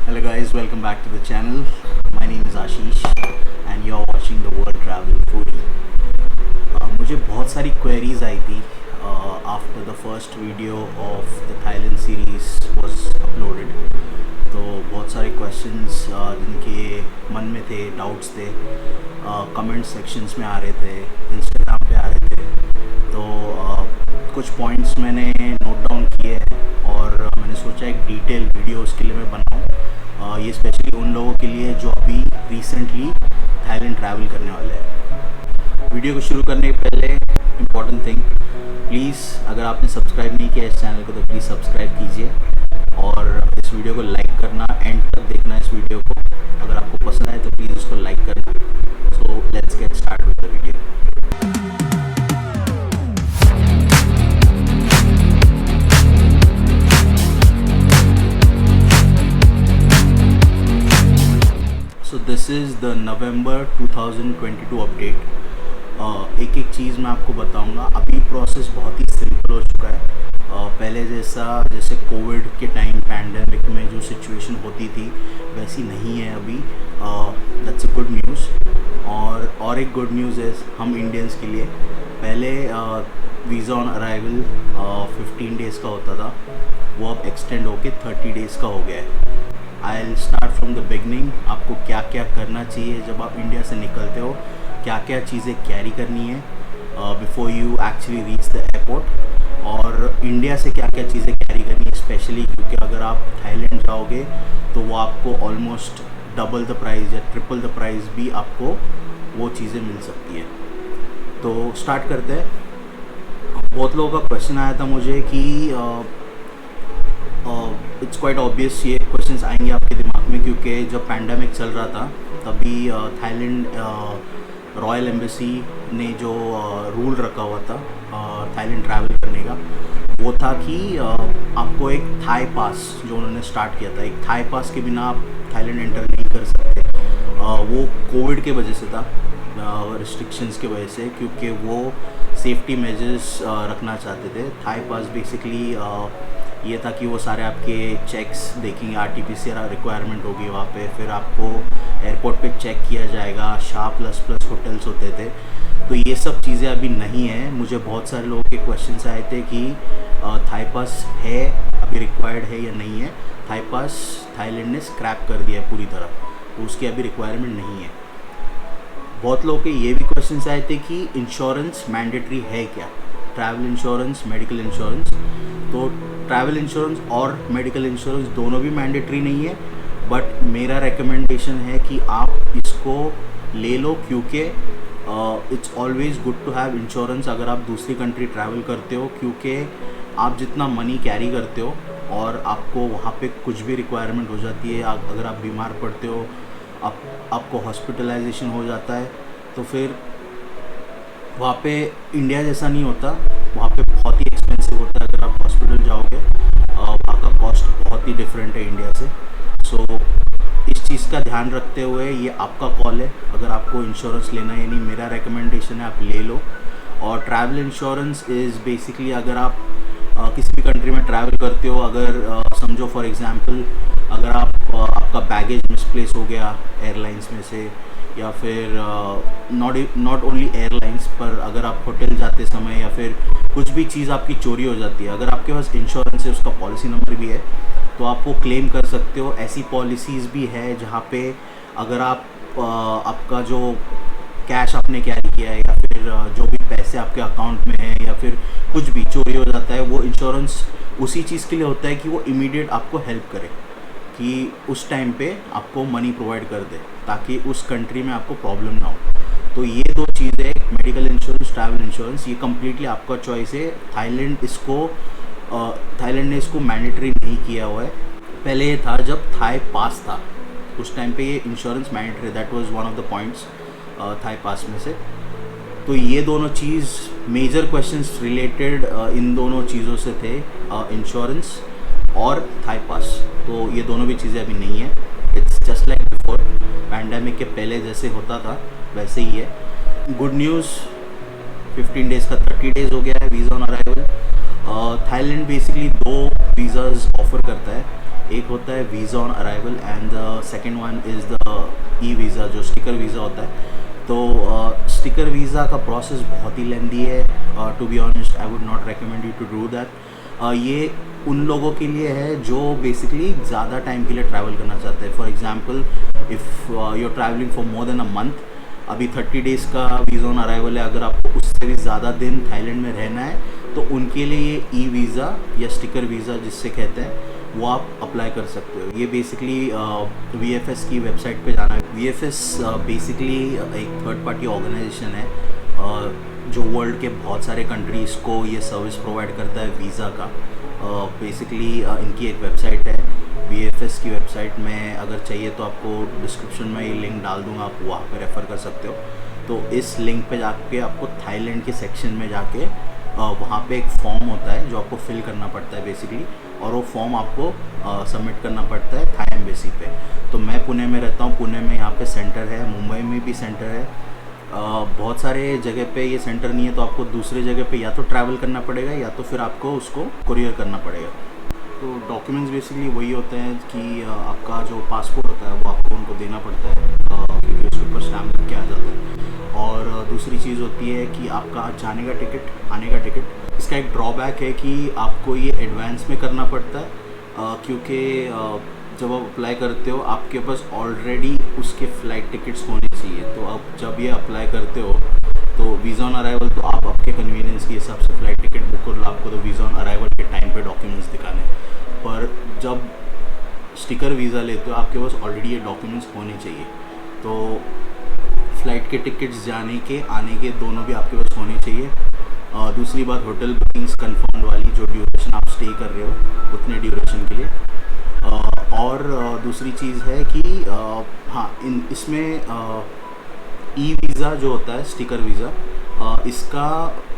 Hello guys, welcome back to the channel. My name is Ashish and you're watching the World Travel Foodie. मुझे बहुत सारी queries आई थी after the first video of the Thailand series was uploaded. तो बहुत सारे questions जिनके मन में थे, doubts थे, comment sections में आ रहे थे, Instagram पे आ रहे थे. तो कुछ points मैंने note down किए हैं और मैंने सोचा एक डिटेल वीडियो उसके लिए मैं बनाऊँ. ये स्पेशली उन लोगों के लिए जो अभी रिसेंटली थाईलैंड ट्रैवल करने वाले हैं. वीडियो को शुरू करने के पहले इम्पॉर्टेंट थिंग, प्लीज़ अगर आपने सब्सक्राइब नहीं किया इस चैनल को तो प्लीज़ सब्सक्राइब कीजिए और इस वीडियो को लाइक करना, एंड तक देखना इस वीडियो को. अगर आपको पसंद आए तो प्लीज़ उसको लाइक करना. So let's get start with the video. So this is the November 2022 update. एक एक चीज़ मैं आपको बताऊंगा. अभी प्रोसेस बहुत ही सिंपल हो चुका है. पहले जैसे कोविड के टाइम पैंडेमिक में जो सिचुएशन होती थी वैसी नहीं है अभी. That's a good news. और एक गुड न्यूज़ है हम इंडियंस के लिए. पहले वीज़ा ऑन अराइवल 15 डेज़ का होता था, वो अब एक्सटेंड होके 30 डेज़ का हो गया है. I'll start from the beginning. आपको क्या क्या करना चाहिए जब आप इंडिया से निकलते हो, क्या क्या चीज़ें कैरी करनी है before you actually reach the airport, और इंडिया से क्या क्या चीज़ें कैरी करनी है स्पेशली क्योंकि अगर आप थाईलैंड जाओगे तो वो आपको ऑलमोस्ट डबल द प्राइस या ट्रिपल द प्राइस भी आपको वो चीज़ें मिल सकती है. तो स्टार्ट करते हैं. बहुत लोगों का क्वेश्चन आया था मुझे कि इट्स क्वाइट ऑब्वियस ये क्वेश्चंस आएंगे आपके दिमाग में क्योंकि जब पैंडेमिक चल रहा था तभी थाईलैंड रॉयल एम्बेसी ने जो रूल रखा हुआ था थाईलैंड ट्रैवल करने का, वो था कि आपको एक थाई पास जो उन्होंने स्टार्ट किया था, एक थाई पास के बिना आप थाईलैंड एंटर नहीं कर सकते. वो कोविड के वजह से था, रिस्ट्रिक्शंस की वजह से, क्योंकि वो सेफ्टी मेजर्स रखना चाहते थे. थाई पास बेसिकली ये था कि वो सारे आपके चेक्स देखेंगे, RT-PCR रिक्वायरमेंट होगी वहाँ पे, फिर आपको एयरपोर्ट पे चेक किया जाएगा. ++ होटल्स होते थे. तो ये सब चीज़ें अभी नहीं है. मुझे बहुत सारे लोगों के क्वेश्चंस आए थे कि थाई पास है अभी रिक्वायर्ड है या नहीं है. थाई पास थाईलैंड ने स्क्रैप कर दिया है पूरी तरह, तो उसकी अभी रिक्वायरमेंट नहीं है. बहुत लोगों के ये भी क्वेश्चंस आए थे कि इंश्योरेंस मैंडेटरी है क्या, ट्रैवल इंश्योरेंस, मेडिकल इंश्योरेंस. तो ट्रैवल इंश्योरेंस और मेडिकल इंश्योरेंस दोनों भी मैंडेटरी नहीं है, बट मेरा रिकमेंडेशन है कि आप इसको ले लो क्योंकि it's always good to have insurance अगर आप दूसरी कंट्री ट्रैवल करते हो, क्योंकि आप जितना मनी कैरी करते हो और आपको वहाँ पे कुछ भी रिक्वायरमेंट हो जाती है, अगर आप बीमार पड़ते हो, आपको हॉस्पिटलाइजेशन हो जाता है, तो फिर वहाँ पे इंडिया जैसा नहीं होता. वहाँ पे बहुत ही एक्सपेंसिव होता है. अगर आप हॉस्पिटल जाओगे वहाँ का कॉस्ट बहुत ही डिफरेंट है इंडिया से. सो इस चीज़ का ध्यान रखते हुए ये आपका कॉल है. अगर आपको इंश्योरेंस लेना है, यानी मेरा रिकमेंडेशन है आप ले लो. और ट्रैवल इंश्योरेंस इज़ बेसिकली अगर आप किसी भी कंट्री में ट्रैवल करते हो, अगर समझो फॉर एग्ज़ाम्पल अगर आपका बैगेज मिसप्लेस हो गया एयरलाइंस में से, या फिर नॉट ओनली एयरलाइंस पर अगर आप होटल जाते समय या फिर कुछ भी चीज़ आपकी चोरी हो जाती है, अगर आपके पास इंश्योरेंस है, उसका पॉलिसी नंबर भी है, तो आप वो क्लेम कर सकते हो. ऐसी पॉलिसीज़ भी है जहाँ पे अगर आपका जो कैश आपने कैरी किया है या फिर जो भी पैसे आपके अकाउंट में हैं या फिर कुछ भी चोरी हो जाता है, वो इंश्योरेंस उसी चीज़ के लिए होता है कि वो इमीडिएट आपको हेल्प करे, कि उस टाइम पे आपको मनी प्रोवाइड कर दे ताकि उस कंट्री में आपको प्रॉब्लम ना हो. तो ये दो चीज़ें, मेडिकल इंश्योरेंस, ट्रैवल इंश्योरेंस, ये कम्प्लीटली आपका चॉइस है. थाईलैंड ने इसको मैंडेटरी नहीं किया हुआ है. पहले ये था जब थाई पास था, उस टाइम पे ये insurance mandatory, that was one of the points Thai pass में से. तो ये दोनों चीज़ मेजर क्वेश्चंस रिलेटेड इन दोनों चीज़ों से थे, इंश्योरेंस और थाई पास. तो ये दोनों भी चीज़ें अभी नहीं है. It's just like before, pandemic के पहले जैसे होता था वैसे ही है. गुड न्यूज़, 15 डेज़ का 30 डेज़ हो गया है visa on arrival. Thailand basically 2 visas offer करता है. एक होता है visa on arrival and the second one is the e visa जो स्टिकर वीज़ा होता है। तो स्टिकर वीज़ा का प्रोसेस बहुत ही लेंदी है। To be honest I would not recommend you to do that. ये उन लोगों के लिए है जो बेसिकली ज़्यादा टाइम के लिए ट्रैवल करना चाहते हैं। For example if you are travelling for more than a month, अभी 30 डेज़ का वीज़ा ऑन अराइवल है, अगर आपको उससे भी ज़्यादा दिन थाईलैंड में रहना है तो उनके लिए ये ई वीज़ा या स्टिकर वीज़ा जिससे कहते हैं वो आप अप्लाई कर सकते हो। ये बेसिकली VFS की वेबसाइट पे जाना है। VFS बेसिकली एक थर्ड पार्टी ऑर्गेनाइजेशन है जो वर्ल्ड के बहुत सारे कंट्रीज़ को ये सर्विस प्रोवाइड करता है वीज़ा का। बेसिकली इनकी एक वेबसाइट है VFS की वेबसाइट में, अगर चाहिए तो आपको डिस्क्रिप्शन में ये लिंक डाल दूँगा, आप वहाँ पे रेफ़र कर सकते हो। तो इस लिंक पे जाके आपको थाईलैंड के सेक्शन में जाके वहाँ पे एक फॉर्म होता है जो आपको फिल करना पड़ता है बेसिकली, और वो फॉर्म आपको सबमिट करना पड़ता है थाई एम्बेसी पे। तो मैं पुणे में रहता हूँ, पुणे में यहाँ पे सेंटर है, मुंबई में भी सेंटर है। बहुत सारे जगह पे ये सेंटर नहीं है तो आपको दूसरे जगह पे या तो ट्रैवल करना पड़ेगा या तो फिर आपको उसको कुरियर करना पड़ेगा। तो डॉक्यूमेंट्स बेसिकली वही होते हैं कि आपका जो पासपोर्ट होता है वो आपको उनको देना पड़ता है क्योंकि उसके ऊपर स्टैम्प लग के आ जाता है। और दूसरी चीज़ होती है कि आपका जाने का टिकट, आने का टिकट। इसका एक ड्रॉबैक है कि आपको ये एडवांस में करना पड़ता है क्योंकि जब आप अप्लाई करते हो आपके पास ऑलरेडी उसके फ़्लाइट टिकट्स होने चाहिए। तो अब जब ये अप्लाई करते हो तो वीज़ा ऑन अराइवल तो आप आपके कन्वीनियंस के हिसाब से फ़्लाइट टिकट बुक कर लो, आपको तो वीज़ा ऑन अराइवल के टाइम पे डॉक्यूमेंट्स दिखाने। पर जब स्टिकर वीज़ा लेते हो आपके पास ऑलरेडी ये डॉक्यूमेंट्स होने चाहिए। तो फ़्लाइट के टिकट्स जाने के आने के दोनों भी आपके पास होने चाहिए। दूसरी बात होटल बुकिंग्स कंफर्म वाली, जो ड्यूरेशन आप स्टे कर रहे हो उतने ड्यूरेशन के लिए। और दूसरी चीज़ है कि हाँ, इसमें ई वीज़ा जो होता है स्टिकर वीज़ा, इसका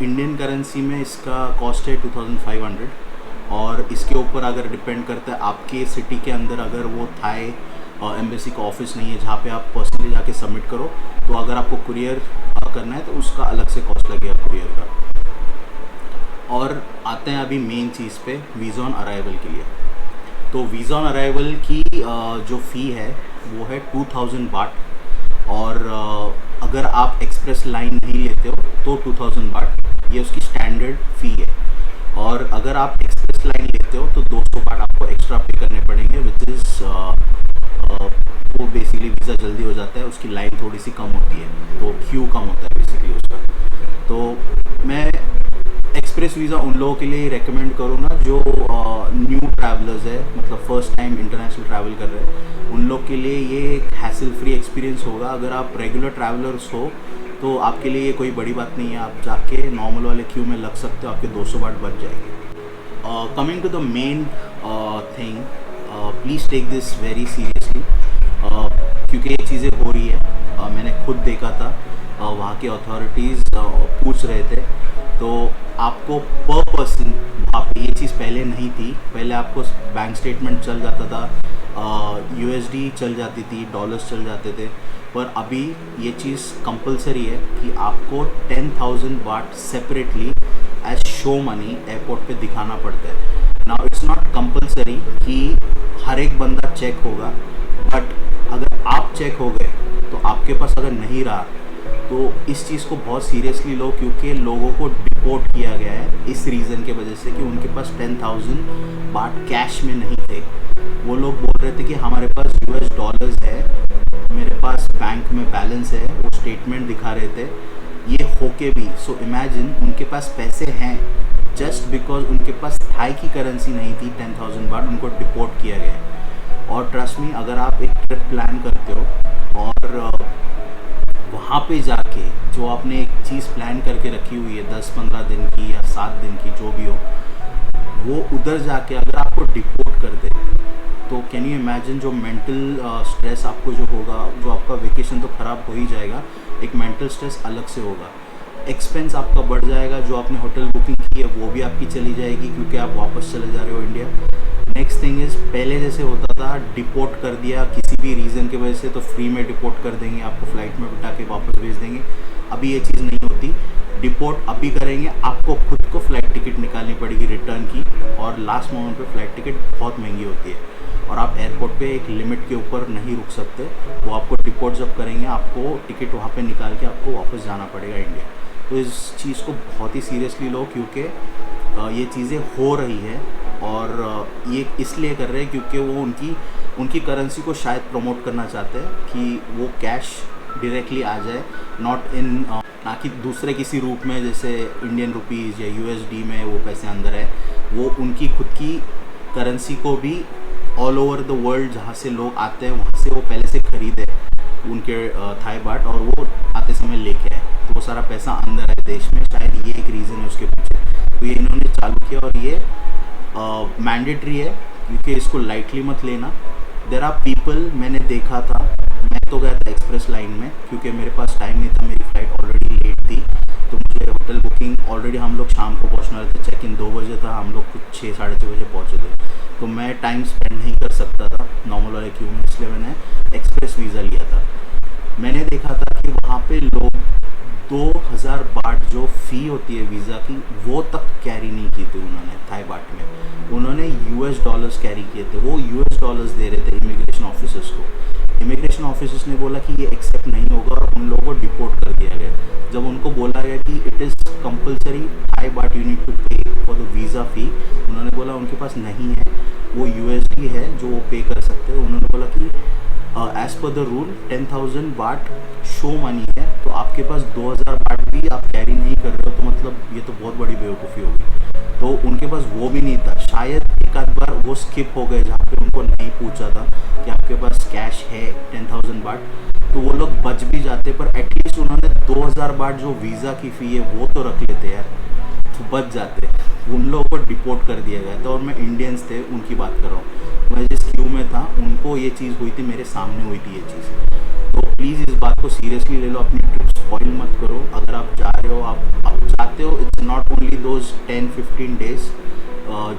इंडियन करेंसी में इसका कॉस्ट है 2500, और इसके ऊपर अगर डिपेंड करता है आपके सिटी के अंदर अगर वो थाई एम्बेसी का ऑफिस नहीं है जहाँ पे आप पर्सनली जाके सबमिट करो, तो अगर आपको कुरियर करना है तो उसका अलग से कॉस्ट लगेगा कुरियर का। और आते हैं अभी मेन चीज़ पे, वीज़ा ऑन अराइवल के लिए। तो वीज़ा ऑन अराइवल की जो फ़ी है वो है 2000 बाट, और अगर आप एक्सप्रेस लाइन नहीं लेते हो तो 2000 बाट, ये उसकी स्टैंडर्ड फ़ी है। और अगर आप एक्सप्रेस लाइन लेते हो तो 200 बाट आपको एक्स्ट्रा पे करने पड़ेंगे, विच इज़ वो बेसिकली वीज़ा जल्दी हो जाता है, उसकी लाइन थोड़ी सी कम होती है, तो क्यू कम होता है बेसिकली उसका। तो मैं एक्सप्रेस वीज़ा उन लोगों के लिए रेकमेंड करूँगा जो न्यू ट्रैवलर्स है, मतलब फ़र्स्ट टाइम इंटरनेशनल ट्रैवल कर रहे हैं। उन लोग के लिए ये एक हैसल फ्री एक्सपीरियंस होगा। अगर आप रेगुलर ट्रैवलर्स हो तो आपके लिए ये कोई बड़ी बात नहीं है, आप जाके नॉर्मल वाले क्यू में लग सकते हो, आपके 200 बाट बच जाएंगे। Coming to the main thing, please take this very seriously क्योंकि ये चीज़ें हो रही है। मैंने खुद देखा था, वहाँ के अथॉरिटीज़ पूछ रहे थे, तो आपको पर पर्सन वहाँ पे ये चीज़ पहले नहीं थी। पहले आपको बैंक स्टेटमेंट चल जाता था, USD चल जाती थी, डॉलर्स चल जाते थे, पर अभी ये चीज़ कंपलसरी है कि आपको 10,000 baht separately as show money airport पे दिखाना पड़ता है। नाउ इट्स नॉट कंपलसरी कि हर एक बंदा चेक होगा, बट अगर आप चेक हो गए तो आपके पास अगर नहीं रहा तो इस चीज़ को बहुत सीरियसली लो, क्योंकि लोगों को डिपोर्ट किया गया है इस रीज़न के वजह से कि उनके पास 10,000 बाट कैश में नहीं थे। वो लोग बोल रहे थे कि हमारे पास US डॉलर्स है, मेरे पास बैंक में बैलेंस है, वो स्टेटमेंट दिखा रहे थे। ये होके भी, सो इमेजिन उनके पास पैसे हैं, जस्ट बिकॉज उनके पास थाई की करेंसी नहीं थी 10,000 बाट, उनको डिपोर्ट किया गया है। और ट्रस्ट मी, अगर आप एक ट्रिप प्लान करते हो और वहाँ पे जाके जो आपने एक चीज़ प्लान करके रखी हुई है 10-15 दिन की या 7 दिन की जो भी हो, वो उधर जाके अगर आपको डिपोर्ट कर दे तो कैन यू इमेजिन जो मेंटल स्ट्रेस आपको जो होगा, जो आपका वेकेशन तो ख़राब हो ही जाएगा, एक मेंटल स्ट्रेस अलग से होगा। एक्सपेंस आपका बढ़ जाएगा, जो आपने होटल बुकिंग की है वो भी आपकी चली जाएगी क्योंकि आप वापस चले जा रहे हो इंडिया। नेक्स्ट थिंग इज़, पहले जैसे होता था डिपोर्ट कर दिया किसी भी रीज़न की वजह से तो फ्री में डिपोर्ट कर देंगे, आपको फ़्लाइट में बिठा के वापस भेज देंगे। अभी ये चीज़ नहीं होती। डिपोर्ट अभी करेंगे, आपको खुद को फ़्लाइट टिकट निकालनी पड़ेगी रिटर्न की, और लास्ट मोमेंट पे फ़्लाइट टिकट बहुत महंगी होती है, और आप एयरपोर्ट पे एक लिमिट के ऊपर नहीं रुक सकते। वो आपको डिपोर्ट जब करेंगे आपको टिकट वहाँ पे निकाल के आपको वापस जाना पड़ेगा इंडिया। तो इस चीज़ को बहुत ही सीरियसली लो, क्योंकि ये चीज़ें हो रही है, और ये इसलिए कर रहे हैं क्योंकि वो उनकी करेंसी को शायद प्रमोट करना चाहते हैं कि वो कैश डायरेक्टली आ जाए, नॉट इन ना कि दूसरे किसी रूप में, जैसे इंडियन रुपीज़ या यूएसडी में वो पैसे अंदर है। वो उनकी खुद की करेंसी को भी ऑल ओवर द वर्ल्ड जहाँ से लोग आते हैं वहाँ से वो पहले से खरीदे उनके थाई बाट, और वो आते समय लेके आए, तो वो सारा पैसा अंदर है देश में। शायद ये एक रीज़न है उसके पीछे। तो ये इन्होंने चालू किया, और ये मैंडेटरी है, क्योंकि इसको लाइटली मत लेना। देयर आर पीपल, मैंने देखा था, मैं तो गया था एक्सप्रेस लाइन में क्योंकि मेरे पास टाइम नहीं था, मेरी फ़्लाइट ऑलरेडी लेट थी, तो मुझे होटल बुकिंग ऑलरेडी, हम लोग शाम को पहुंचने वाले थे, चेक इन 2 बजे था, हम लोग कुछ 6 साढ़े 6 बजे पहुंचे थे, तो मैं टाइम स्पेंड नहीं कर सकता था नॉर्मल वाले क्यू में, इसलिए मैंने एक्सप्रेस वीज़ा लिया था। मैंने देखा था कि वहाँ पे लोग 2000 बाट जो फ़ी होती है वीज़ा की, वो तक कैरी नहीं की थी उन्होंने थाई बाट में, उन्होंने यूएस डॉलर्स कैरी किए थे। वो यूएस डॉलर्स दे रहे थे इमिग्रेशन ऑफिसर्स को। इमिग्रेशन ऑफिसर्स ने बोला कि ये एक्सेप्ट नहीं होगा, और उन लोगों को डिपोर्ट कर दिया गया। जब उनको बोला गया कि it is compulsory Thai baht you need to pay for the visa fee, उन्होंने बोला उनके पास नहीं है, वो यूएसडी है जो वो पे कर सकते हैं। उन्होंने बोला कि एज़ पर द रूल 10,000 बाट शो मनी है, तो आपके पास 2000 बाट भी आप कैरी नहीं कर रहे हो, तो मतलब ये तो बहुत बड़ी बेवकूफ़ी होगी। तो उनके पास वो भी नहीं था। शायद एक आध बार वो स्किप हो गए जहाँ पे उनको नहीं पूछा था कि आपके पास कैश है 10,000 बाट, तो वो लोग बच भी जाते, पर एटलीस्ट उन्होंने 2000 बाट जो वीज़ा की फ़ी है वो तो रख लेते यार, तो बच जाते। उन लोगों को डिपोर्ट कर दिया गया था, और मैं इंडियंस थे उनकी बात कर रहा हूँ, मैं जिस क्यू में था उनको ये चीज़ हुई थी, मेरे सामने हुई थी ये चीज़। तो प्लीज़ इस बात को सीरियसली ले लो, अपनी ट्रिप स्पॉइल मत करो। अगर आप जा रहे हो, आप चाहते हो, it's not only those 10-15 days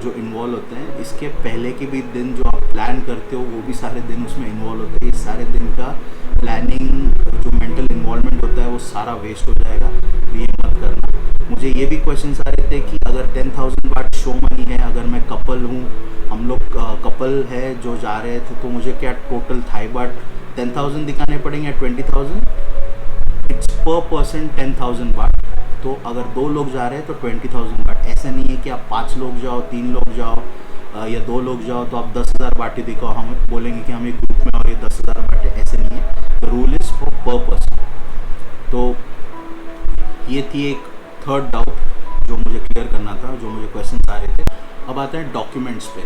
जो इन्वॉल्व होते हैं, इसके पहले के भी दिन जो आप प्लान करते हो वो भी सारे दिन उसमें इन्वॉल्व होते हैं। इस सारे दिन का प्लानिंग जो मेंटल इन्वॉल्वमेंट होता है वो सारा वेस्ट हो जाएगा, तो ये मत करना। मुझे ये भी क्वेश्चंस आ रहे थे कि अगर 10,000 बाट शो मनी है, अगर मैं कपल हूँ, हम लोग कपल है जो जा रहे थे, तो मुझे क्या टोटल थाई बाट 10,000 दिखाने पड़ेंगे, 20,000? इट्स पर पर्सन 10,000 बाट। तो अगर 2 लोग जा रहे हैं तो 20,000 बाट। ऐसा नहीं है कि आप 5 लोग जाओ, 3 लोग जाओ या 2 लोग जाओ तो आप 10,000 बाट ही दिखाओ, हम बोलेंगे कि हम एक ग्रुप में और ये 10,000 बाट है, ऐसे नहीं है। द रूल इज़ फॉर पर पर्सन। तो ये थी एक थर्ड डाउट जो मुझे क्लियर करना था, जो मुझे क्वेश्चन आ रहे थे। अब आते हैं डॉक्यूमेंट्स पे।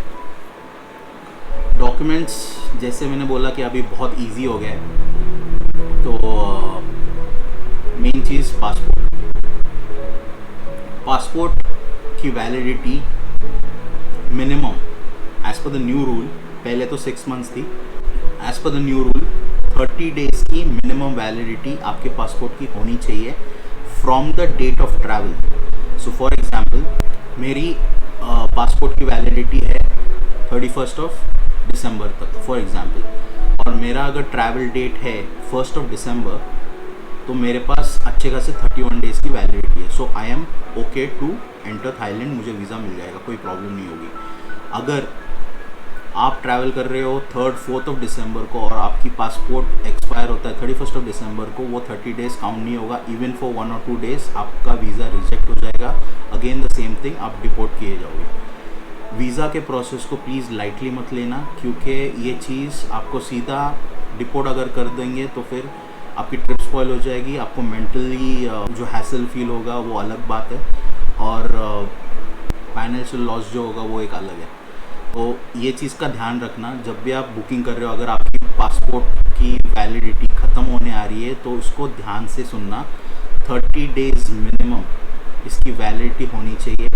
डॉक्यूमेंट्स जैसे मैंने बोला कि अभी बहुत इजी हो गया है, तो मेन चीज़ पासपोर्ट की validity minimum as per the new rule, पहले तो 6 मंथ्स थी, as per the new rule 30 days की मिनिमम वैलिडिटी आपके पासपोर्ट की होनी चाहिए from the date of travel. So for example मेरी पासपोर्ट की वैलिडिटी है 31 दिसंबर तक फॉर एग्जांपल, और मेरा अगर ट्रैवल डेट है 1 दिसंबर, तो मेरे पास अच्छे खासे 31 डेज़ की वैलिडिटी है। So I am okay to enter Thailand, मुझे वीज़ा मिल जाएगा, कोई प्रॉब्लम नहीं होगी। अगर आप ट्रैवल कर रहे हो 3-4 दिसंबर को और आपकी पासपोर्ट एक्सपायर होता है 31 दिसंबर को, वो 30 डेज़ काउंट नहीं होगा। इवन फॉर 1 और 2 डेज़ आपका वीज़ा रिजेक्ट हो जाएगा। अगेन द सेम थिंग, आप डिपोर्ट किए जाओगे। वीज़ा के प्रोसेस को प्लीज़ लाइटली मत लेना, क्योंकि ये चीज़ आपको सीधा डिपोर्ट अगर कर देंगे तो फिर आपकी ट्रिप स्पॉइल हो जाएगी, आपको मेंटली जो हैसल फील होगा वो अलग बात है, और फाइनेंशियल लॉस जो होगा वो एक अलग है। तो ये चीज़ का ध्यान रखना जब भी आप बुकिंग कर रहे हो। अगर आपकी पासपोर्ट की वैलिडिटी ख़त्म होने आ रही है तो उसको ध्यान से सुनना, 30 डेज़ मिनिमम इसकी वैलिडिटी होनी चाहिए,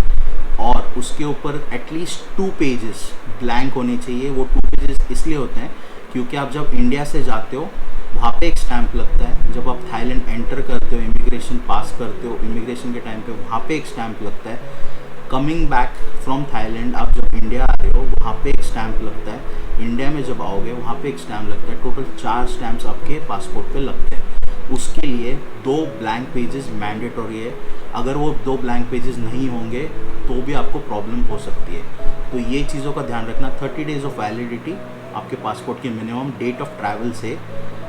और उसके ऊपर एटलीस्ट 2 पेजेस ब्लैंक होने चाहिए। वो 2 पेजेस इसलिए होते हैं क्योंकि आप जब इंडिया से जाते हो वहाँ पे एक स्टैंप लगता है, जब आप थाईलैंड एंटर करते हो, इमिग्रेशन पास करते हो, इमिग्रेशन के टाइम पे वहाँ पे एक स्टैंप लगता है। कमिंग बैक फ्रॉम थाईलैंड आप जब इंडिया आ रहे हो वहाँ पे एक स्टैंप लगता है। इंडिया में जब आओगे वहाँ पे एक स्टैंप लगता है। टोटल 4 स्टैम्प्स आपके पासपोर्ट पे लगते हैं। उसके लिए 2 ब्लैंक पेजेस मैंडेटरी है। अगर वो 2 ब्लैंक पेजेस नहीं होंगे तो भी आपको प्रॉब्लम हो सकती है। तो ये चीज़ों का ध्यान रखना। 30 डेज ऑफ वैलिडिटी आपके पासपोर्ट की मिनिमम डेट ऑफ ट्रैवल से,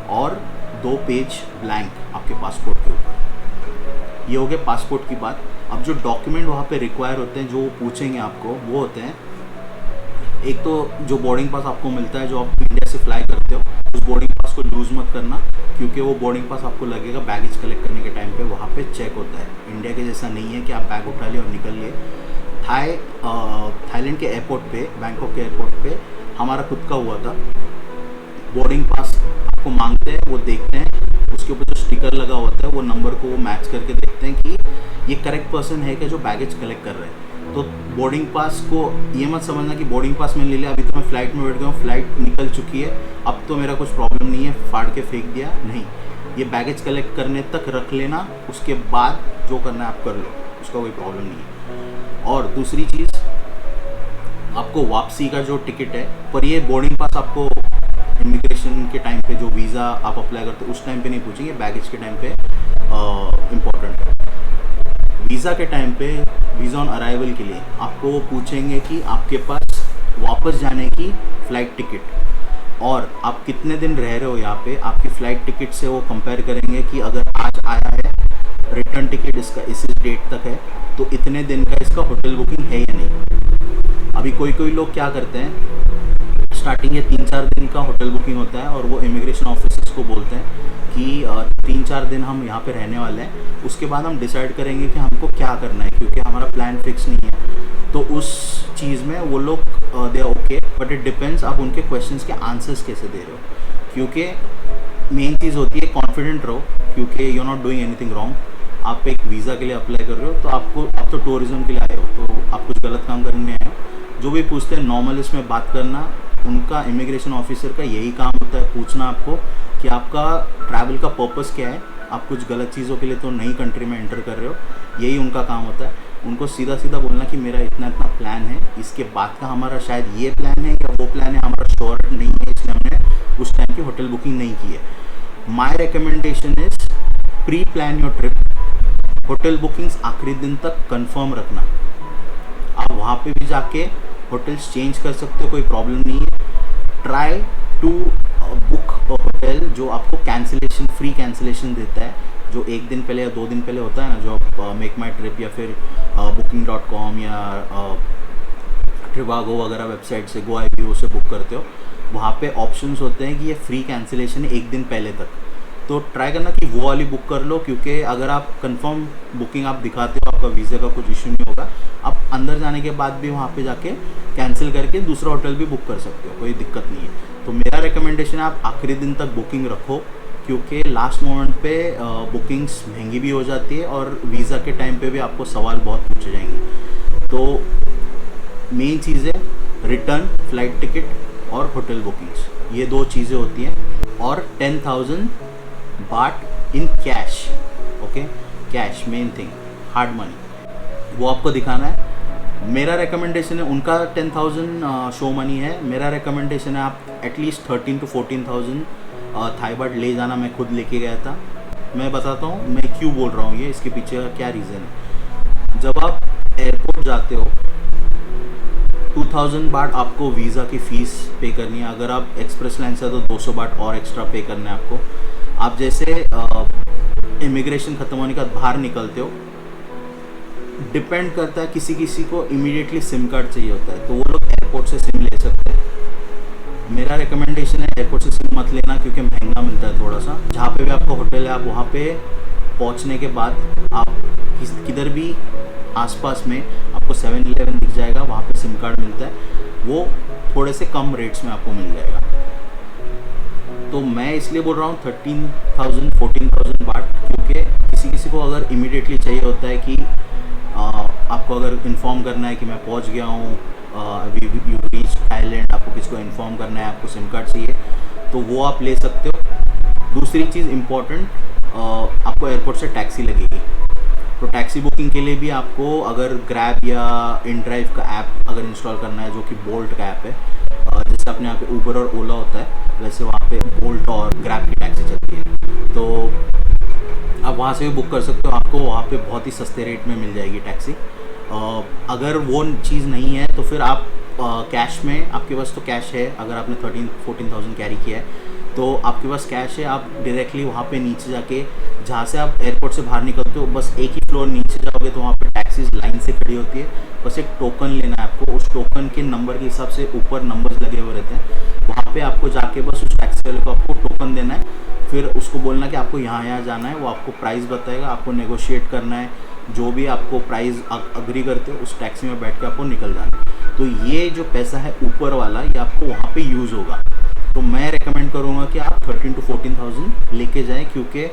और 2 पेज ब्लैंक आपके पासपोर्ट के ऊपर। ये हो गया पासपोर्ट की बात। अब जो डॉक्यूमेंट वहाँ पे रिक्वायर होते हैं, जो वो पूछेंगे आपको, वो होते हैं, एक तो जो बोर्डिंग पास आपको मिलता है जो आप इंडिया से फ्लाई करते हो, उस बोर्डिंग पास को लूज़ मत करना, क्योंकि वो बोर्डिंग पास आपको लगेगा बैगेज कलेक्ट करने के टाइम पे वहाँ पे चेक होता है। इंडिया के जैसा नहीं है कि आप बैग उठा लिए और निकल लिए। थाईलैंड के एयरपोर्ट पे, बैंकॉक के एयरपोर्ट पे हमारा खुद का हुआ था। बोर्डिंग पास आपको मांगते हैं, वो देखते हैं, उसके ऊपर जो स्टिकर लगा होता है वो नंबर को वो मैच करके देखते हैं कि ये करेक्ट पर्सन है कि जो बैगेज कलेक्ट कर रहे हैं। तो बोर्डिंग पास को ये मत समझना कि बोर्डिंग पास मैंने ले लिया, अभी तो मैं फ़्लाइट में बैठ गया हूँ, फ़्लाइट निकल चुकी है, अब तो मेरा कुछ प्रॉब्लम नहीं है, फाड़ के फेंक दिया। नहीं, ये बैगेज कलेक्ट करने तक रख लेना, उसके बाद जो करना है आप कर लो, उसका कोई प्रॉब्लम नहीं है। और दूसरी चीज़, आपको वापसी का जो टिकट है, पर ये बोर्डिंग पास आपको इमिग्रेशन के टाइम पे जो वीज़ा आप अप्लाई करते हो उस टाइम पे नहीं पूछेंगे, बैगेज के टाइम पे इम्पोर्टेंट है। वीज़ा के टाइम पे, वीज़ा ऑन अराइवल के लिए आपको वो पूछेंगे कि आपके पास वापस जाने की फ़्लाइट टिकट और आप कितने दिन रह रहे हो यहाँ पे, आपकी फ़्लाइट टिकट से वो कंपेयर करेंगे कि अगर आज आया है, रिटर्न टिकट इसका इस डेट तक है, तो इतने दिन का इसका होटल बुकिंग है या नहीं। अभी कोई लोग क्या करते हैं, स्टार्टिंग के 3-4 दिन का होटल बुकिंग होता है और वो इमिग्रेशन ऑफिसर्स को बोलते हैं कि 3-4 दिन हम यहाँ पे रहने वाले हैं, उसके बाद हम डिसाइड करेंगे कि हमको क्या करना है, क्योंकि हमारा प्लान फिक्स नहीं है। तो उस चीज़ में वो लोग they are okay, but it depends आप उनके क्वेश्चंस के आंसर्स कैसे दे रहे हो, क्योंकि मेन चीज़ होती है कॉन्फिडेंट रहो, क्योंकि you are not doing anything wrong. आप एक वीज़ा के लिए अप्लाई कर रहे हो, तो आप तो टूरिज्म के लिए आए हो, तो आप कुछ गलत काम करने आए हो। जो भी पूछते हैं नॉर्मल इसमें बात करना, उनका इमिग्रेशन ऑफिसर का यही काम होता है, पूछना आपको कि आपका ट्रैवल का पर्पस क्या है, आप कुछ गलत चीज़ों के लिए तो नई कंट्री में एंटर कर रहे हो, यही उनका काम होता है। उनको सीधा सीधा बोलना कि मेरा इतना इतना प्लान है, इसके बाद का हमारा शायद ये प्लान है या वो प्लान है, हमारा श्योर नहीं है, इसलिए हमने उस टाइम की होटल बुकिंग नहीं की है। My recommendation is pre plan your trip. Hotel bookings आखिरी दिन तक कंफर्म रखना। आप वहाँ पे भी जाके होटल्स चेंज कर सकते हो, कोई प्रॉब्लम नहीं है। ट्राई टू बुक होटल जो आपको कैंसिलेशन, फ्री कैंसिलेशन देता है, जो 1 दिन पहले या 2 दिन पहले होता है ना, जो आप मेक माई ट्रिप या फिर booking.com या ट्रिवागो वगैरह वेबसाइट से, GoIBO से बुक करते हो, वहाँ पे ऑप्शंस होते हैं कि ये फ्री कैंसिलेशन है 1 दिन पहले तक। तो ट्राई करना कि वो वाली बुक कर लो, क्योंकि अगर आप कंफर्म बुकिंग आप दिखाते हो, आपका वीज़ा का कुछ इशू नहीं होगा, आप अंदर जाने के बाद भी वहाँ पे जाके कैंसिल करके दूसरा होटल भी बुक कर सकते हो, कोई दिक्कत नहीं है। तो मेरा रिकमेंडेशन है आप आखिरी दिन तक बुकिंग रखो, क्योंकि लास्ट मोमेंट पे बुकिंग्स महंगी भी हो जाती है और वीज़ा के टाइम पे भी आपको सवाल बहुत पूछे जाएंगे। तो मेन चीज़ है रिटर्न फ्लाइट टिकट और होटल बुकिंग्स, ये 2 चीज़ें होती हैं। और 10,000 बाट in cash, okay, cash main thing, hard money, वो आपको दिखाना है। मेरा रिकमेंडेशन है, उनका 10,000 शो मनी है, मेरा रिकमेंडेशन है आप एटलीस्ट 13,000 to 14,000 थाई बाट ले जाना। मैं खुद लेके गया था। मैं बताता हूँ मैं क्यों बोल रहा हूँ ये, इसके पीछे का क्या रीज़न है। जब आप एयरपोर्ट जाते हो, 2,000 बाट आपको वीज़ा की फ़ीस पे करनी है। अगर आप एक्सप्रेस लाइन से तो 200 बाट और एक्स्ट्रा पे करना है आपको। आप जैसे इमिग्रेशन ख़त्म होने के बाद बाहर निकलते हो, डिपेंड करता है, किसी किसी को इमीडिएटली सिम कार्ड चाहिए होता है, तो वो लोग एयरपोर्ट से सिम ले सकते हैं। मेरा रिकमेंडेशन है एयरपोर्ट से सिम मत लेना, क्योंकि महंगा मिलता है थोड़ा सा। जहाँ पे भी आपका होटल है, आप वहाँ पे पहुँचने के बाद आप किधर भी आसपास में आपको 7-Eleven दिख जाएगा, वहाँ पे सिम कार्ड मिलता है, वो थोड़े से कम रेट्स में आपको मिल जाएगा। तो मैं इसलिए बोल रहा हूँ 13,000 14,000 बाट, क्योंकि किसी किसी को अगर इमीडिएटली चाहिए होता है कि आपको अगर इन्फॉर्म करना है कि मैं पहुंच गया हूँ, यू रीच थाईलैंड, आपको किसको इन्फॉर्म करना है, आपको सिम कार्ड चाहिए, तो वो आप ले सकते हो। दूसरी चीज़ इम्पॉर्टेंट, आपको एयरपोर्ट से टैक्सी लगेगी, तो टैक्सी बुकिंग के लिए भी आपको अगर ग्रैब या इनड्राइव का ऐप अगर इंस्टॉल करना है, जो कि बोल्ट का ऐप है, जैसे अपने यहाँ पे ऊबर और ओला होता है, वैसे वहाँ पे बोल्ट और ग्रैब की टैक्सी चलती है। तो आप वहाँ से भी बुक कर सकते हो, आपको वहाँ पे बहुत ही सस्ते रेट में मिल जाएगी टैक्सी। अगर वो चीज़ नहीं है तो फिर आप कैश में, आपके पास तो कैश है, अगर आपने 13-14,000 कैरी किया है तो आपके पास कैश है, आप डायरेक्टली वहाँ पे नीचे जाके, जहाँ से आप एयरपोर्ट से बाहर निकलते हो बस एक ही फ्लोर नीचे जाओगे तो वहाँ पे टैक्सीज लाइन से खड़ी होती है। बस एक टोकन लेना है आपको, उस टोकन के नंबर के हिसाब से ऊपर नंबर्स लगे हुए रहते हैं, वहाँ पे आपको जाके बस उस टैक्सी वाले को आपको टोकन देना है, फिर उसको बोलना कि आपको यहाँ यहाँ जाना है, वो आपको प्राइस बताएगा, आपको नेगोशिएट करना है, जो भी आपको प्राइस अग्री करते हो उस टैक्सी में बैठ के आपको निकल जाना है। तो ये जो पैसा है ऊपर वाला, ये आपको वहाँ पे यूज़ होगा। तो मैं रेकमेंड करूँगा कि आप 13 to 14,000 लेके जाएं, क्योंकि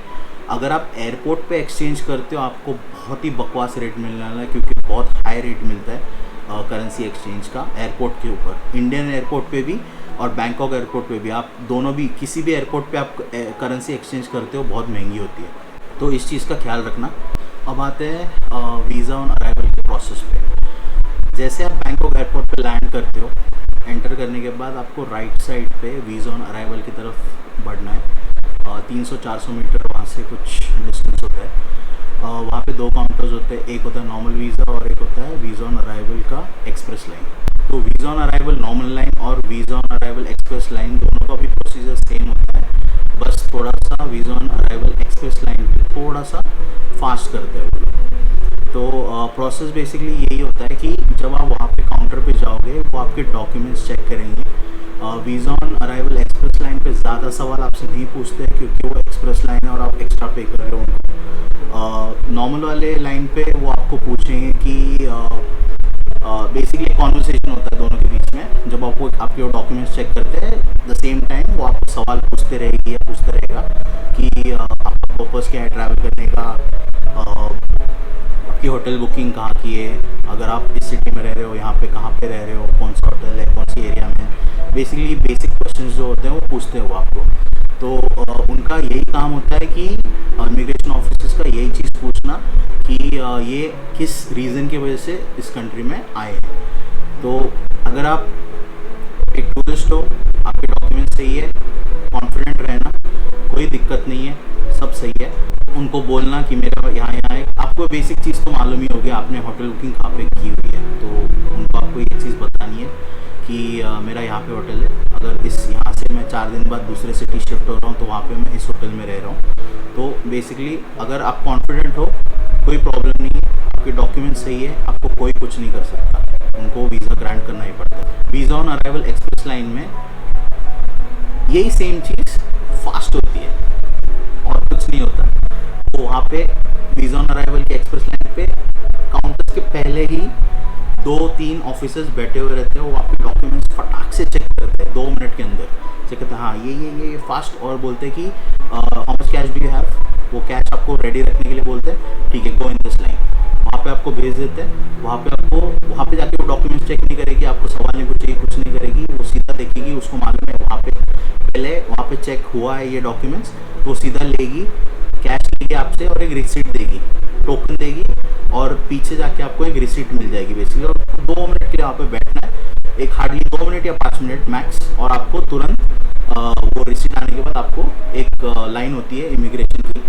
अगर आप एयरपोर्ट पे एक्सचेंज करते हो आपको बहुत ही बकवास रेट मिलने वाला है, क्योंकि बहुत हाई रेट मिलता है करेंसी एक्सचेंज का एयरपोर्ट के ऊपर। इंडियन एयरपोर्ट पे भी और बैंकॉक एयरपोर्ट पे भी, आप दोनों भी किसी भी एयरपोर्ट पे आप करेंसी एक्सचेंज करते हो बहुत महंगी होती है, तो इस चीज़ का ख्याल रखना। अब आते हैं वीज़ा ऑन अराइवल के प्रोसेस पे। जैसे आप बैंकॉक एयरपोर्ट पे लैंड करते हो, एंटर करने के बाद आपको राइट साइड पे वीज़ा ऑन अराइवल की तरफ बढ़ना है। 300-400 मीटर वहाँ से कुछ डिस्टेंस होता है। वहाँ पे 2 काउंटर्स होते हैं, एक होता है नॉर्मल वीज़ा और एक होता है वीज़ा ऑन अराइवल का एक्सप्रेस लाइन। तो visa on arrival normal line और visa on arrival express line दोनों का भी प्रोसीजर सेम होता है, बस थोड़ा सा visa on arrival express line पे थोड़ा सा फास्ट करते हैं वो लोग। तो प्रोसेस बेसिकली यही होता है कि जब आप वहाँ पे काउंटर पे जाओगे वो आपके डॉक्यूमेंट्स चेक करेंगे। Visa on arrival express line पे ज़्यादा सवाल आपसे नहीं पूछते हैं, क्योंकि वो एक्सप्रेस लाइन है और आप एक्स्ट्रा पे कर रहे हो उनको। नॉर्मल वाले लाइन पे वो आपको पूछेंगे कि बेसिकली कॉन्वर्सेशन होता है दोनों के बीच में, जब आपको आपके डॉक्यूमेंट्स चेक करते हैं द सेम टाइम वो आपको सवाल पूछते रहेगी या पूछते रहेगा कि आपका पर्पज़ क्या है ट्रैवल करने का, आपकी होटल बुकिंग कहाँ की है, अगर आप इस सिटी में रह रहे हो यहाँ पे कहाँ पे रह रहे हो, कौन सा होटल है, कौन सी एरिया में। बेसिकली बेसिक क्वेश्चंस जो होते हैं वो पूछते हो आपको। तो उनका यही काम होता है कि इमिग्रेशन ऑफिसर्स का यही चीज़ पूछना कि ये किस रीज़न की वजह से इस कंट्री में आए हैं। तो अगर आप एक टूरिस्ट हो, आपके डॉक्यूमेंट सही है, कॉन्फिडेंट रहना, कोई दिक्कत नहीं है, सब सही है। उनको बोलना कि मेरा यहाँ है। आपको बेसिक चीज़ तो मालूम ही होगी, आपने होटल बुकिंग कहाँ पे की हुई है, तो उनको आपको ये चीज़ बतानी है कि मेरा यहाँ पे होटल है, अगर इस यहाँ से मैं 4 दिन बाद दूसरे सिटी शिफ्ट हो रहा हूँ तो वहाँ पे मैं इस होटल में रह रहा हूँ। तो बेसिकली अगर आप कॉन्फिडेंट हो, कोई प्रॉब्लम नहीं है, आपके डॉक्यूमेंट सही है, आपको कोई कुछ नहीं कर सकता, उनको वीज़ा ग्रांट करना ही पड़ता है। Visa on arrival express line में यही सेम चीज़ फास्ट होती है और कुछ नहीं होता। तो वहाँ पे वीज़ा ऑन अराइवल की एक्सप्रेस लाइन पे काउंटर्स के पहले ही 2-3 ऑफिसर्स बैठे हुए रहते हैं, वो आपके डॉक्यूमेंट्स फटाक से चेक करते हैं 2 मिनट के अंदर। चेक करते हैं हाँ ये फास्ट, और बोलते हैं कि how much cash do you have, वो कैश आपको रेडी रखने के लिए बोलते हैं, ठीक है गो इन दिस लाइन। वहाँ पे आपको भेज देते हैं, वहाँ पे जाके वो डॉक्यूमेंट्स चेक नहीं करेगी, आपको सवाल नहीं पूछेगी, कुछ नहीं करेगी, वो सीधा देखेगी, उसको मालूम है वहाँ पे पहले वहाँ पे चेक हुआ है ये डॉक्यूमेंट्स, तो सीधा लेगी, कैश लेगी आपसे और एक रिसीट देगी, टोकन देगी, और पीछे जाके आपको एक रिसीट मिल जाएगी बेसिकली। और 2 मिनट के लिए वहाँ पे बैठना है, एक हार्डली 2 मिनट या 5 मिनट मैक्स, और आपको तुरंत वो रिसीट आने के बाद आपको एक लाइन होती है इमिग्रेशन की,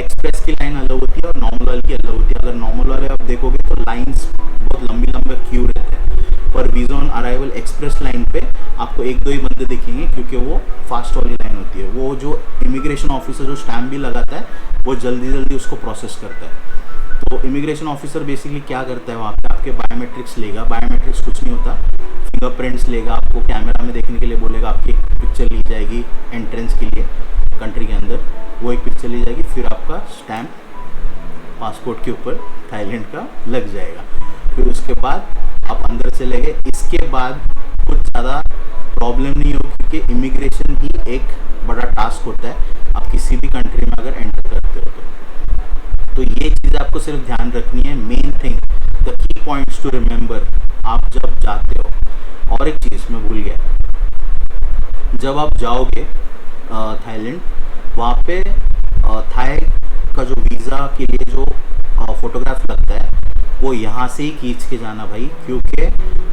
एक्सप्रेस की लाइन अलग होती है और नॉर्मल वाले की अलग होती है। अगर नॉर्मल वाले आप देखोगे तो लाइन्स बहुत लंबे क्यू रहते हैं, पर visa on arrival express line पे आपको 1-2 ही बंदे दिखेंगे, क्योंकि वो फास्ट वाली लाइन होती है। वो जो इमिग्रेशन ऑफिसर जो स्टैम्प भी लगाता है वो जल्दी उसको प्रोसेस करता है। तो इमिग्रेशन ऑफिसर बेसिकली क्या करता है, वहाँ पे आपके बायोमेट्रिक्स लेगा, बायोमेट्रिक्स कुछ नहीं होता, फिंगरप्रिंट्स लेगा, आपको कैमरा में देखने के लिए बोलेगा, आपकी एक पिक्चर ली जाएगी एंट्रेंस के लिए कंट्री के अंदर, वो एक पिक्चर ली जाएगी, फिर आपका स्टैम्प पासपोर्ट के ऊपर थाईलैंड का लग जाएगा, फिर उसके बाद आप अंदर चले गए। इसके बाद कुछ ज़्यादा प्रॉब्लम नहीं होगी, क्योंकि इमिग्रेशन ही एक बड़ा टास्क होता है आप किसी भी कंट्री में अगर एंटर करते हो तो ये चीज़ आपको सिर्फ ध्यान रखनी है। Main thing, the key points to remember आप जब जाते हो। और एक चीज़ मैं भूल गया, जब आप जाओगे थाईलैंड, वहाँ पे थाई का जो वीज़ा के लिए जो फोटोग्राफ लगता है वो यहाँ से ही खींच के जाना भाई, क्योंकि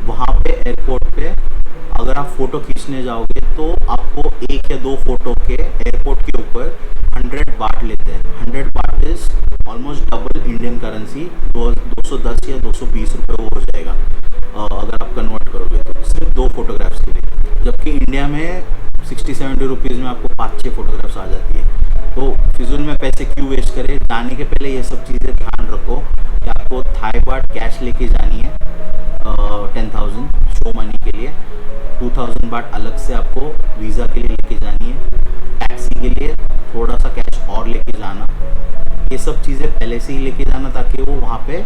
वहाँ पे एयरपोर्ट पे अगर आप फ़ोटो खींचने जाओगे तो आपको 1 या 2 फ़ोटो के एयरपोर्ट के ऊपर 100 बाट लेते हैं। 100 बाट is almost double Indian currency, 210 या 220 रुपये वो हो जाएगा अगर आप कन्वर्ट करोगे तो, सिर्फ 2 फोटोग्राफ्स के लिए। जबकि इंडिया में 60-70 रुपीज़ में आपको 5-6 फोटोग्राफ्स आ जाती है। तो फिजूल में पैसे क्यों वेस्ट करें। जाने के पहले ये सब चीज़ें ध्यान रखो कि आपको थाई बाट कैश लेके जानी है 10,000 शो मनी के लिए, 2,000 बाट अलग से आपको वीज़ा के लिए लेके जानी है, टैक्सी के लिए थोड़ा सा कैश और लेके जाना। ये सब चीज़ें पहले से ही लेके जाना ताकि वो वहाँ पे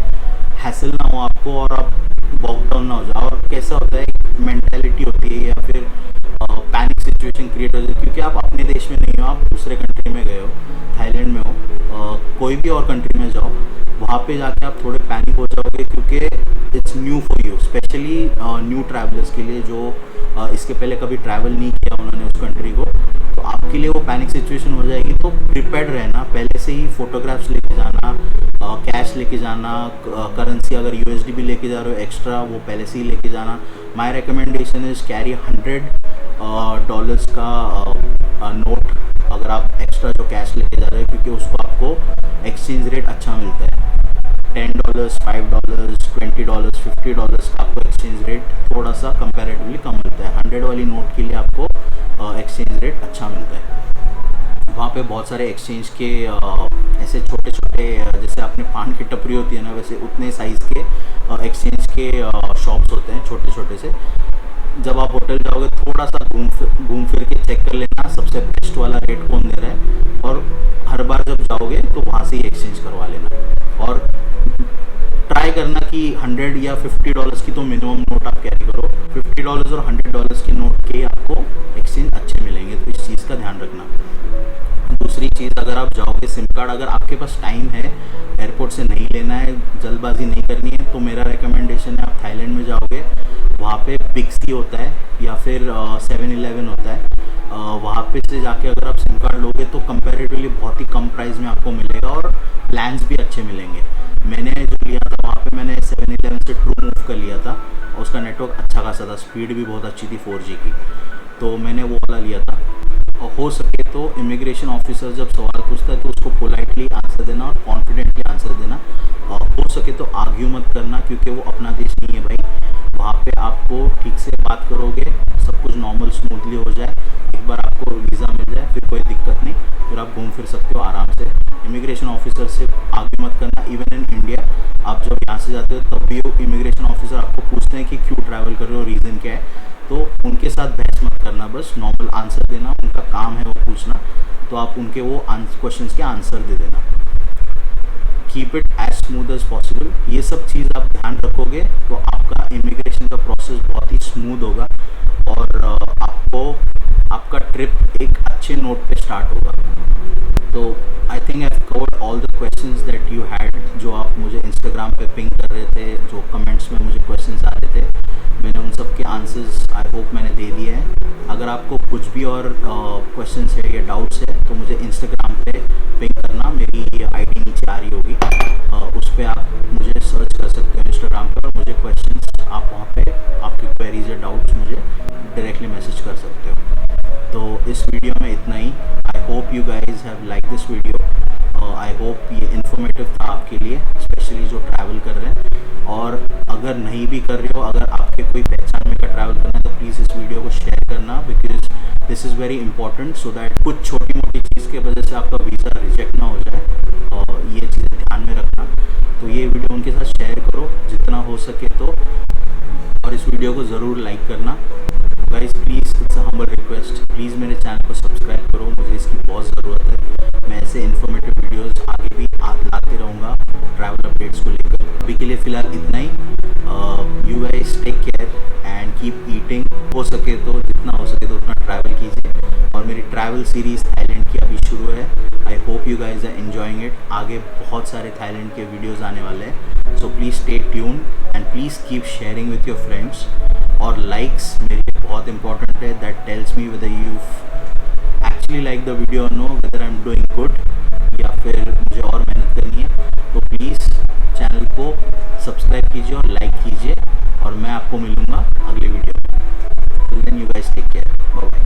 हैसल ना हो आपको और आप बॉकडाउन ना हो जाओ। और कैसा होता है, मेंटालिटी होती है या फिर पैनिक सिचुएशन क्रिएट हो जाती है, क्योंकि आप अपने देश में नहीं हो, आप दूसरे कंट्री में गए हो, थाईलैंड में हो, कोई भी और कंट्री में जाओ, वहाँ पे जाके आप थोड़े पैनिक हो जाओगे क्योंकि it's new for you, specially new travellers के लिए जो इसके पहले कभी ट्रैवल नहीं किया उन्होंने उस कंट्री को, तो आपके लिए वो पैनिक सिचुएशन हो जाएगी। तो प्रिपेयर्ड रहना, पहले से ही फोटोग्राफ्स लेके जाना, कैश लेके जाना, करेंसी अगर यूएसडी भी लेके जा रहे हो एक्स्ट्रा वो पहले से ही लेके जाना। माय रिकमेंडेशन इज़ कैरी $100 का नोट अगर आप एक्स्ट्रा जो कैश लेके जा रहे हो, क्योंकि उसको आपको एक्सचेंज रेट अच्छा मिलता है। $10, $5, $20, $50 का आपको एक्सचेंज रेट थोड़ा सा कंपैरेटिवली कम मिलता है। 100 वाली नोट के लिए आपको एक्सचेंज रेट अच्छा मिलता है। वहाँ पे बहुत सारे एक्सचेंज के ऐसे छोटे छोटे, जैसे आपने पान की टपरी होती है ना, वैसे उतने साइज़ के एक्सचेंज के शॉप्स होते हैं छोटे छोटे से। जब आप होटल जाओगे थोड़ा सा घूम फिर के चेक कर लेना सबसे बेस्ट वाला रेट कौन दे रहा है, और हर बार जब जाओगे तो वहाँ से ही एक्सचेंज करवा लेना। और ट्राई करना कि 100 या $50 की तो मिनिमम नोट आप कैरी करो, $50 और $100 के नोट के आपको एक्सचेंज अच्छे मिलेंगे, तो इस चीज़ का ध्यान रखना। दूसरी चीज़, अगर आप जाओगे सिम कार्ड अगर आपके पास टाइम है, एयरपोर्ट से नहीं लेना है, जल्दबाजी नहीं करनी है, तो मेरा रिकमेंडेशन है आप थाईलैंड में जाओगे, वहाँ पे बिग सी होता है या फिर 7-Eleven होता है, वहाँ पे से जाके अगर आप सिम कार्ड लोगे तो कंपैरेटिवली बहुत ही कम प्राइस में आपको मिलेगा और प्लान्स भी अच्छे मिलेंगे। मैंने जो लिया था वहाँ पे मैंने 7-Eleven से ट्रू मूव का लिया था और उसका नेटवर्क अच्छा खासा था, स्पीड भी बहुत अच्छी थी 4G की, तो मैंने वो वाला लिया था। और हो सके तो इमिग्रेशन ऑफिसर जब सवाल पूछता है तो उसको पोलाइटली आंसर देना और कॉन्फिडेंटली आंसर देना। हो सके तो आर्ग्यू मत करना, क्योंकि वो अपना देश नहीं है भाई। वहाँ पे आपको ठीक से बात करोगे, सब कुछ नॉर्मल स्मूथली हो जाए, एक बार आपको वीज़ा मिल जाए फिर कोई दिक्कत नहीं, फिर आप घूम फिर सकते हो आराम से। इमिग्रेशन ऑफिसर से आर्ग्यू मत करना। इवन इन इंडिया आप जब यहाँ से जाते हो तब भी इमिग्रेशन ऑफिसर आपको पूछते हैं कि क्यों ट्रैवल कर रहे हो, रीज़न क्या है, तो उनके साथ बहस मत करना, बस नॉर्मल आंसर देना, उनका काम है वो पूछना, तो आप उनके वो क्वेश्चंस के आंसर दे देना। Keep it as smooth as possible. ये सब चीज़ आप ध्यान रखोगे तो आपका इमिग्रेशन का प्रोसेस बहुत ही स्मूथ होगा और आपका ट्रिप एक अच्छे नोट पे स्टार्ट होगा। तो I think I have covered all the questions that you had, जो आप मुझे इंस्टाग्राम पे पिंग कर रहे थे, जो कमेंट्स में मुझे क्वेश्चंस आ रहे थे, मैंने उन सब के आंसर्स आई होप मैंने दे दिए हैं। अगर आपको कुछ भी और क्वेश्चंस है या डाउट्स है तो मुझे इंस्टाग्राम पे पिंग करना, मेरी आईडी नीचे आ रही होगी, उस पर आप मुझे सर्च कर सकते हो इंस्टाग्राम पर, और मुझे क्वेश्चंस आप वहाँ पे आपकी क्वेरीज या डाउट्स मुझे डायरेक्टली मैसेज कर सकते हो। तो इस वीडियो में इतना ही। I hope you guys have like this video. I hope ये इन्फॉर्मेटिव था आपके लिए, स्पेशली जो ट्रैवल कर रहे हैं। और अगर नहीं भी कर रहे हो, अगर आपके कोई पहचान में का ट्रैवल करना है तो प्लीज़ इस वीडियो को शेयर करना, because this is very important, so that कुछ छोटी मोटी चीज़ की वजह से आपका वीज़ा रिजेक्ट ना हो जाए, और ये चीज़ें ध्यान में रखना। तो ये वीडियो उनके साथ शेयर करो जितना हो सके तो, और इस वीडियो को ज़रूर लाइक करना। Guys please, it's a humble request, please मेरे चैनल को सब्सक्राइब करो, मुझे इसकी बहुत ज़रूरत है। मैं ऐसे इन्फॉर्मेटिव वीडियोस आगे भी लाते रहूँगा ट्रैवल अपडेट्स को लेकर। अभी के लिए फ़िलहाल इतना ही। You guys take care and keep eating. हो सके तो, जितना हो सके तो उतना ट्रैवल कीजिए, और मेरी ट्रैवल सीरीज़ थाईलैंड की अभी शुरू है। I hope you guys are enjoying it. आगे बहुत सारे थाईलैंड के वीडियोज़ आने वाले हैं, so please stay tune and please keep sharing with your friends. और लाइक्स मेरे लिए बहुत इंपॉर्टेंट है, that tells me whether you actually like the video और know whether I am doing good, या फिर मुझे और मेहनत करनी है। तो प्लीज़ चैनल को सब्सक्राइब कीजिए और लाइक कीजिए, और मैं आपको मिलूँगा अगले वीडियो में। Till then you guys take care, bye bye.